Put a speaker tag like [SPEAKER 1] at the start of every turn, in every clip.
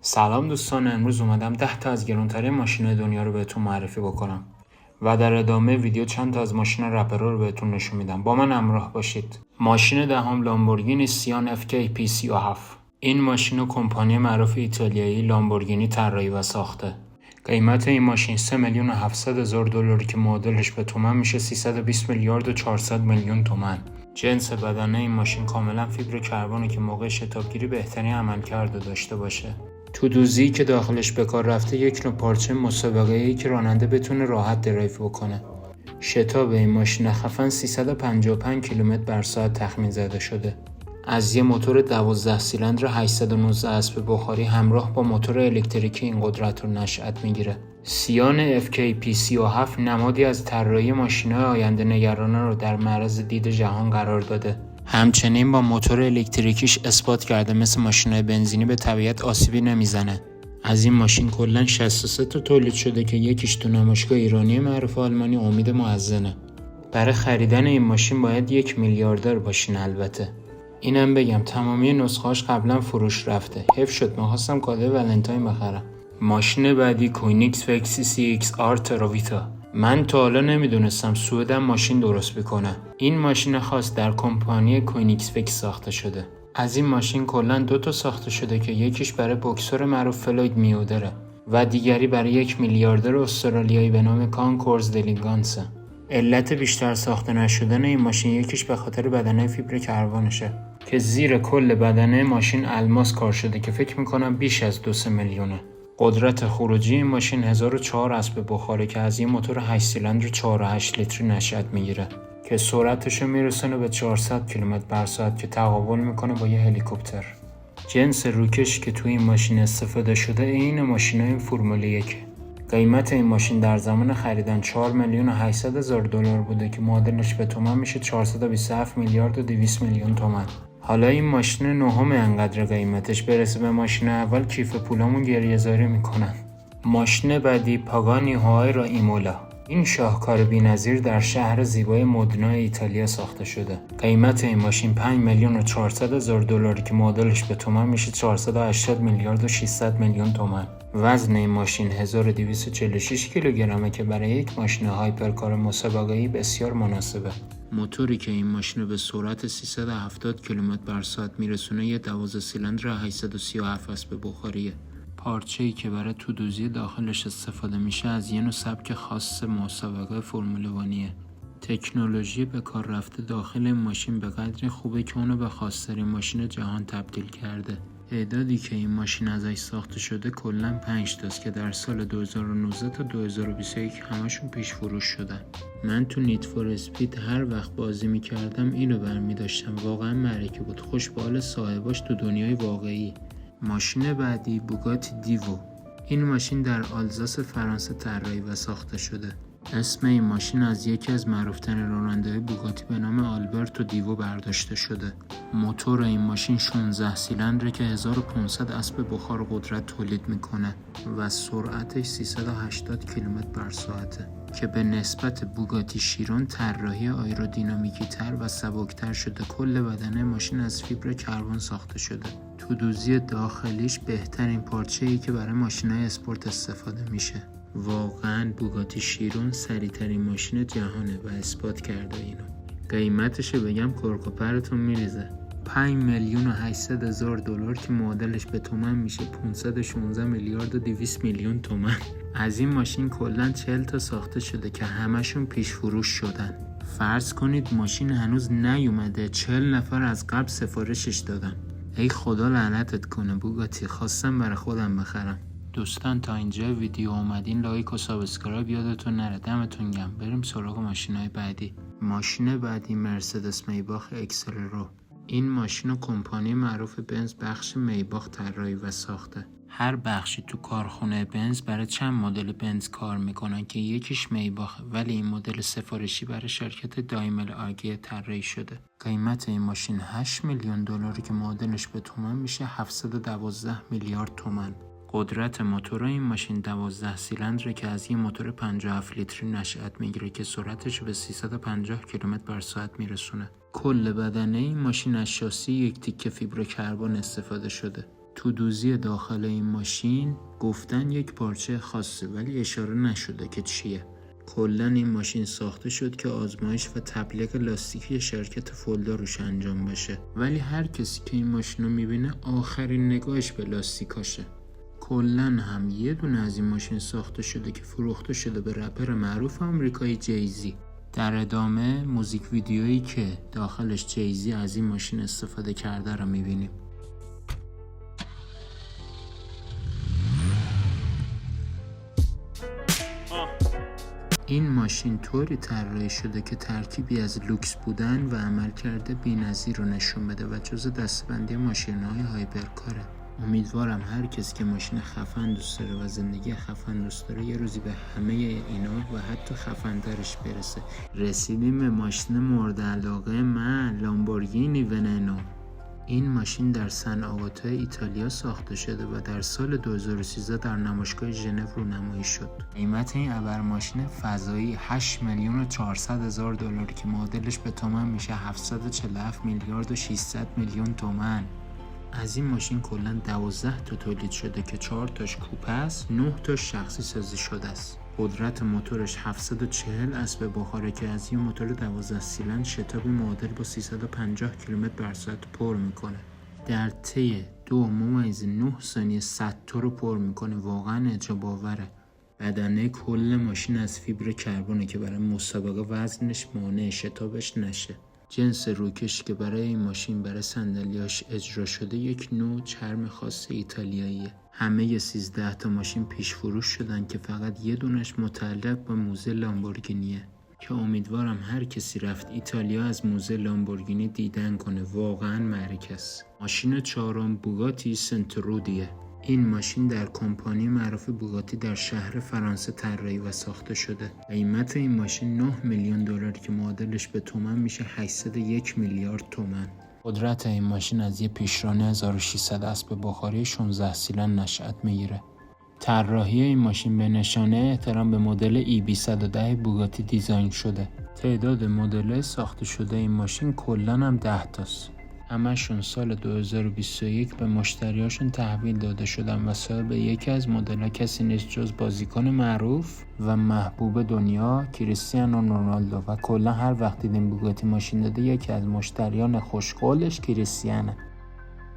[SPEAKER 1] سلام دوستان، امروز اومدم 10 تا از گرانترین ماشین‌های دنیا رو بهتون معرفی بکنم و در ادامه ویدیو چند تا از ماشین رپرو رو بهتون نشون میدم. با من همراه باشید. ماشین دهم لامبورگینی سیان FK P37. این ماشین کمپانی معروف ایتالیایی لامبورگینی طراحی و ساخته. قیمت این ماشین 3,700,000 دلار که معادلش به تومن میشه 320 میلیارد و 400 میلیون تومن. جنس بدنه این ماشین کاملا فیبر کربونه که موقع شتابگیری بهترین عملکرد داشته باشه. تودوزی که داخلش به کار رفته یک نوع پارچه مسابقه‌ای که راننده بتونه راحت درایو بکنه. شتاب این ماشین خفن 355 کیلومتر بر ساعت تخمین زده شده. از یه موتور 12 سیلندر 819 اسب بخاری همراه با موتور الکتریکی این قدرت رو نشأت میگیره. سیان FK P37 نمادی از طراحی ماشین‌های آینده نگرانه رو در معرض دید جهان قرار داده. همچنین با موتور الکتریکیش اثبات کرده مثل ماشین‌های بنزینی به طبیعت آسیبی نمیزنه. از این ماشین کلاً 63 تا تولید شده که یکیش تو نمایشگاه ایرانی معروف آلمانی امید معزنه. برای خریدن این ماشین باید 1 میلیاردر باشین البته. اینم بگم تمامی نسخه‌اش قبلا فروش رفته. حیف شد می‌خواستم کادوی ولنتاین بخرم. ماشین بعدی کوینیکس فکسی CX-R تراویتا. من تا حالا نمیدونستم سوئد ماشین درست بکنه. این ماشین خاص در کمپانی کوینیکس فکس ساخته شده. از این ماشین کلاً 2 تا ساخته شده که یکیش برای بوکسور معروف فلوید میودره و دیگری برای 1 میلیاردر استرالیایی به نام کانکورز دلیگانسه. علت بیشتر ساخته نشدن این ماشین یکیش به خاطر بدنه فیبر کربنشه که زیر کل بدنه ماشین الماس کار شده که فکر میکنم بیش از 2 میلیونه. قدرت خروجی این ماشین 1004 اسب بخاری که از این موتور 8 سیلندر 4.8 لیتری نشأت میگیره که سرعتشو میرسونه به 400 کیلومتر بر ساعت که تقابل میکنه با یه هلیکوپتر. جنس روکش که توی این ماشین استفاده شده این ماشینای فرمول 1. قیمت این ماشین در زمان خریدن 4,800,000 دلار بوده که معادلش به تومن میشه 427 میلیارد و 200 میلیون تومن. حالا این ماشین نهم انقدر قیمتش برسه به ماشین اول کیف پولامون گریه‌زاری میکنن. ماشین بعدی پاگانی هوایرا ایمولا. این شاهکار بی‌نظیر در شهر زیبای مودنا ایتالیا ساخته شده. قیمت این ماشین 5,400,000 دلار که معادلش به تومن میشه 480 میلیارد و 600 میلیون تومن. وزن این ماشین 1246 کیلوگرمه که برای یک ماشین هایپرکار مسابقه‌ای بسیار مناسبه. موتوری که این ماشین رو به سرعت 370 کیلومتر بر ساعت میرسونه یه 12 سیلندر 837 اسب بخاریه. پارچه‌ای که برای تودوزی داخلش استفاده میشه از یه نوع سبک خاص مسابقه فرمول 1. تکنولوژی به کار رفته داخل این ماشین به قدری خوبه که اونو به خاص‌ترین ماشین جهان تبدیل کرده. تعدادی که این ماشین ازش ساخته شده کلاً 5 تاست که در سال 2019 تا 2021 همشون پیش فروش شدن. من تو نیت فور اسپید هر وقت بازی میکردم اینو برمی داشتم. واقعا معرکه بود. خوش به حال صاحباش تو دنیای واقعی. ماشین بعدی بوگاتی دیوو. این ماشین در آلزاس فرانسه طراحی و ساخته شده. اسم این ماشین از یکی از معروف‌ترین راننده‌های بوگاتی به نام آلبرتو دیوو برداشته شده. موتور این ماشین 16 سیلندره که 1500 اسب بخار قدرت تولید میکنه و سرعتش 380 کیلومتر بر ساعته که به نسبت بوگاتی شیرون طراحی آیرودینامیکی تر و سبکتر شده. کل بدنه ماشین از فیبر کربن ساخته شده. تودوزی داخلیش بهترین پارچه‌ای که برای ماشین‌های اسپورت استفاده میشه. واقعاً بوگاتی شیرون سریع‌ترین ماشین جهانه و اثبات کرده اینو. قیمتش بگم کرکوپرتون میریزه. 5,800,000 دلار که معادلش به تومن میشه 516 میلیارد و 200 میلیون تومن. از این ماشین کلاً 40 تا ساخته شده که همشون پیش فروش شدن. فرض کنید ماشین هنوز نیومده 40 نفر از قبل سفارشش دادن. ای خدا لعنتت کنه بوگاتی، خواستم برای خودم بخرم. دوستان تا اینجا ویدیو اومدین لایک و سابسکرایب یادتون نره. دمتون گرم. بریم سراغ ماشینای بعدی. ماشین بعدی مرسدس میباخ اکسلرو. این ماشین و کمپانی معروف بنز بخش میباخ طراحی و ساخته. هر بخشی تو کارخونه بنز برای چند مدل بنز کار میکنن که یکیش میباخه، ولی این مدل سفارشی برای شرکت دایمل آگه طراحی شده. قیمت این ماشین 8 میلیون دلار که معادلش به تومن میشه 712 میلیارد تومن. قدرت موتور این ماشین 12 سیلندره که از این موتور 57 لیتری نشأت میگیره که سرعتش به 350 کیلومتر بر ساعت میرسونه. کل بدنه این ماشین از شاسی یک تیکه فیبر کربن استفاده شده. تو دوزی داخل این ماشین گفتن یک پارچه خاصه ولی اشاره نشده که چیه. کلاً این ماشین ساخته شد که آزمایش و تبلیغ لاستیکی شرکت فولدا روش انجام بشه، ولی هر کسی که این ماشین رو میبینه آخرین نگاهش به لاستیکاشه. کلاً هم یه دونه از این ماشین ساخته شده که فروخته شده به رپر معروف آمریکایی جیزی. در ادامه موزیک ویدیویی که داخلش جیزی از این ماشین استفاده کرده رو میبینیم. این ماشین طوری طراحی شده که ترکیبی از لوکس بودن و عملکرد بی‌نظیر رو نشون بده و جزو دسته‌بندی ماشین‌های هایپرکاره. امیدوارم هر کسی که ماشین خفن دوست داره و زندگی خفن دوست داره یه روزی به همه اینا و حتی خفن‌ترش برسه. رسیدیم به ماشین مورد علاقه من، لامبورگینی وننو. این ماشین در سن آگاتای ایتالیا ساخته شده و در سال 2013 در نمایشگاه ژنو رونمایی شد. قیمت این ابر ماشین فضایی 8,400,000 دلار که معادلش به تومن میشه 747 میلیارد و 600 میلیون تومن. از این ماشین کلاً 12 تا تولید شده که 4 تاش کوپه است، 9 تاش شخصی سازی شده است. قدرت موتورش 740 اسب بخاره که از یه موتور 12 سیلندر شتابی معادل با 350 کیلومتر بر ساعت پر میکنه. در طی 2.9 ثانیه 100 تا رو پر میکنه. واقعا اعجاب باوره. بدنه کل ماشین از فیبر کربونه که برای مسابقه وزنش مانع شتابش نشه. جنس روکشی که برای این ماشین برای صندلیاش اجرا شده یک نوع چرم خاص ایتالیاییه. همه 13 تا ماشین پیش فروش شدن که فقط یه دونش متعلق به موزه لامبورگینیه که امیدوارم هر کسی رفت ایتالیا از موزه لامبورگینی دیدن کنه. واقعا معرکه است. ماشین چهارم بوگاتی سنترودیه. این ماشین در کمپانی معروف بوگاتی در شهر فرانسه طراحی و ساخته شده. قیمت این ماشین 9 میلیون دلار که معادلش به تومن میشه 801 میلیارد تومن. قدرت این ماشین از یه پیشرانه 1600 اسب بخاری 16 سیلندر نشأت میگیره. طراحی این ماشین به نشانه احترام به مدل EB110 بوگاتی دیزاین شده. تعداد مدل‌های ساخته شده این ماشین کلاً هم 10 تاست. همشون سال 2021 به مشتریاشون تحویل داده شدن و صاحب یکی از مدل‌ها کسی نیست جز بازیکن معروف و محبوب دنیا کریستیانو رونالدو و کلا هر وقت دیدیم بوگاتی ماشین داده یکی از مشتریان خوشقولش کریستیانه.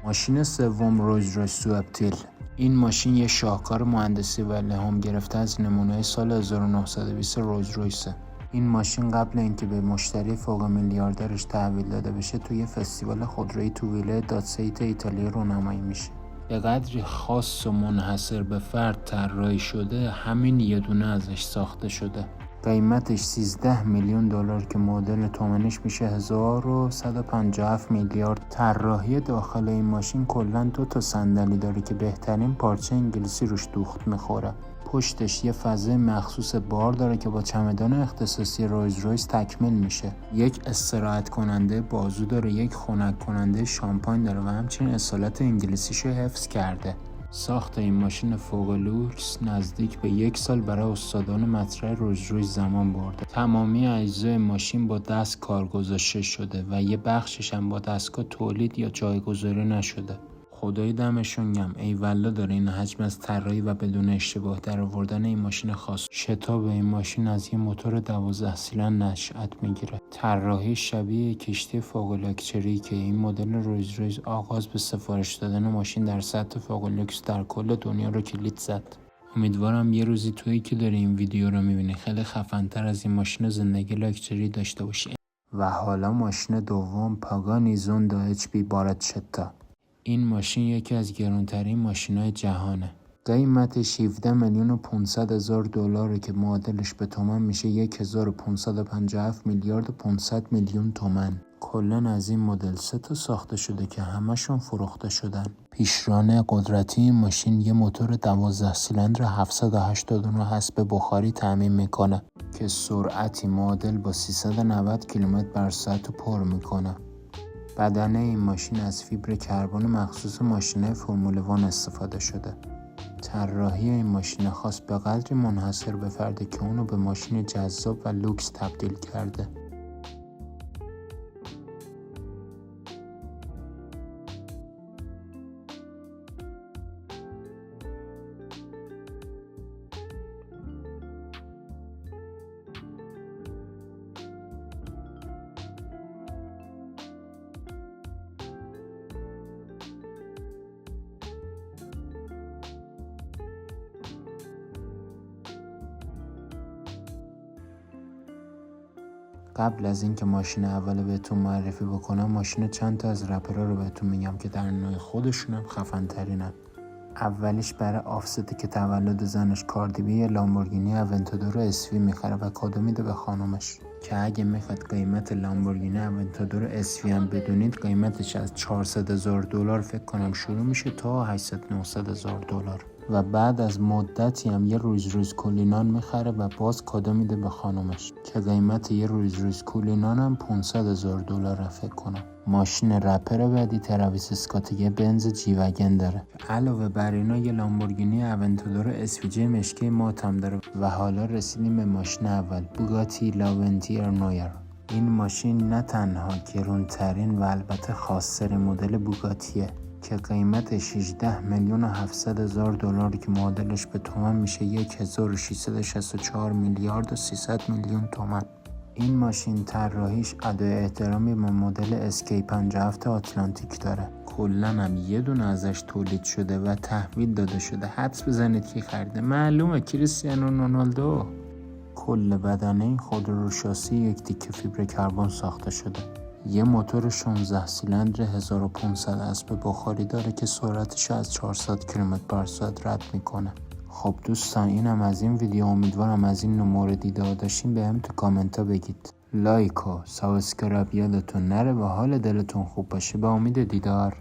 [SPEAKER 1] ماشین سوم رویز رویس سوابتیل. این ماشین یه شاهکار مهندسی و الهام گرفته از نمونه سال 1920 رویز رویسه. این ماشین قبل اینکه به مشتری فوق میلیاردرش تحویل داده بشه توی فستیوال خودرویی تو ویله داتسیت ایتالیا رونمایی میشه. به قدری خاص و منحصر به فرد طراحی شده همین یه دونه ازش ساخته شده. قیمتش 13 میلیون دلار که معادل تومنش میشه 1157 میلیارد. طراحی داخل این ماشین کلاً 2 تا صندلی داره که بهترین پارچه انگلیسی روش دوخت میخوره. پشتش یه فضای مخصوص بار داره که با چمدان اختصاصی رویز رویس تکمیل میشه. یک استراحت کننده بازو داره، یک خنک کننده شامپاین داره و همچنین اصالت انگلیسیشو حفظ کرده. ساخت این ماشین فوق لوکس نزدیک به 1 سال برای استادان مطرح رویز رویس زمان برده. تمامی اجزای ماشین با دست کار گذاشته شده و یه بخشش هم با دستگاه تولید یا جایگذاری نشده. خدای دمشون گرم. ای والله داره این حجم از طراحی و بدون اشتباه در آوردن این ماشین خاص. شتاب این ماشین از یه موتور 12 سیلندر نشأت میگیره. طراحی شبیه کشتی فوق لاکچری که این مدل رویز رویس آغاز به سفارش دادن ماشین در سطح فوق لوکس در کل دنیا رو کلید زد. امیدوارم یه روزی تویی که داری این ویدیو رو میبینی خیلی خفن‌تر از این ماشین زندگی لاکچری داشته باشی. و حالا ماشین دوم پاگانی زوندا HP بارچتا. این ماشین یکی از گرانترین ماشین‌های جهانه. قیمتش 17,500,000 دلاره که معادلش به تومن میشه 1557 میلیارد و 500 میلیون تومن. کلاً از این مدل 3 تا ساخته شده که همشون فروخته شدن. پیشرانه قدرتی این ماشین یه موتور 12 سیلندر 789 اسب بخاری تامین میکنه که سرعتی معادل با 390 کیلومتر بر ساعت پر میکنه. بدنه این ماشین از فیبر کربن مخصوص ماشین‌های فرمول 1 استفاده شده. طراحی این ماشین خاص به قدری منحصر به فرده که اونو به ماشین جذاب و لوکس تبدیل کرده. قبل از اینکه ماشین اول بهتون معرفی بکنم، ماشین چند تا از رپرها رو بهتون میگم که در نوع خودشونم خفن ترینن. اولیش برای آفست که تولد زنش کاردی بی لامبورگینی اونتادور اسوی میخره و کادو میده به خانومش، که اگه میخواد قیمت لامبورگینی اونتادور اسوی هم بدونید، قیمتش از $400,000 فکر کنم شروع میشه تا $800,000-900,000 و بعد از مدتی هم یه روز کولینان میخره و باز کادو میده به خانومش که قیمت یه روز کولینان هم $500,000 فکر کنم. ماشین رپر بعدی تراویس اسکات یه بنز جی وگن داره. علاوه بر اینا یه لامبورگینی اونتادور اسویجی مشکی مات هم داره. و حالا رسیدیم به ماشین اول، بوگاتی لاونتیر نویر. این ماشین نه تنها گرونترین و البته خاص‌ترین مدل بوگاتیه که قیمتش $18,700,000 که معادلش به تومن میشه 1,664 میلیارد و 300 میلیون تومن. این ماشین طراحیش ادای احترامی به مدل اسکی 57 آتلانتیک داره. کلاً هم یه دونه ازش تولید شده و تحویل داده شده. حدس بزنید کی خریده؟ معلومه، کریستیانو رونالدو. کل بدن این خودرو شاسی یک تیکه فیبر کربن ساخته شده. یه موتور 16 سیلندر 1500 اسب بخاری داره که سرعتش از 400 کیلومتر بر ساعت رد میکنه. خب دوستان، اینم از این ویدیو. امیدوارم از این مورد دیده داشتین بهم تو کامنت ها بگید. لایک و سابسکرایب یادتون نره و حال دلتون خوب باشه. به امید دیدار.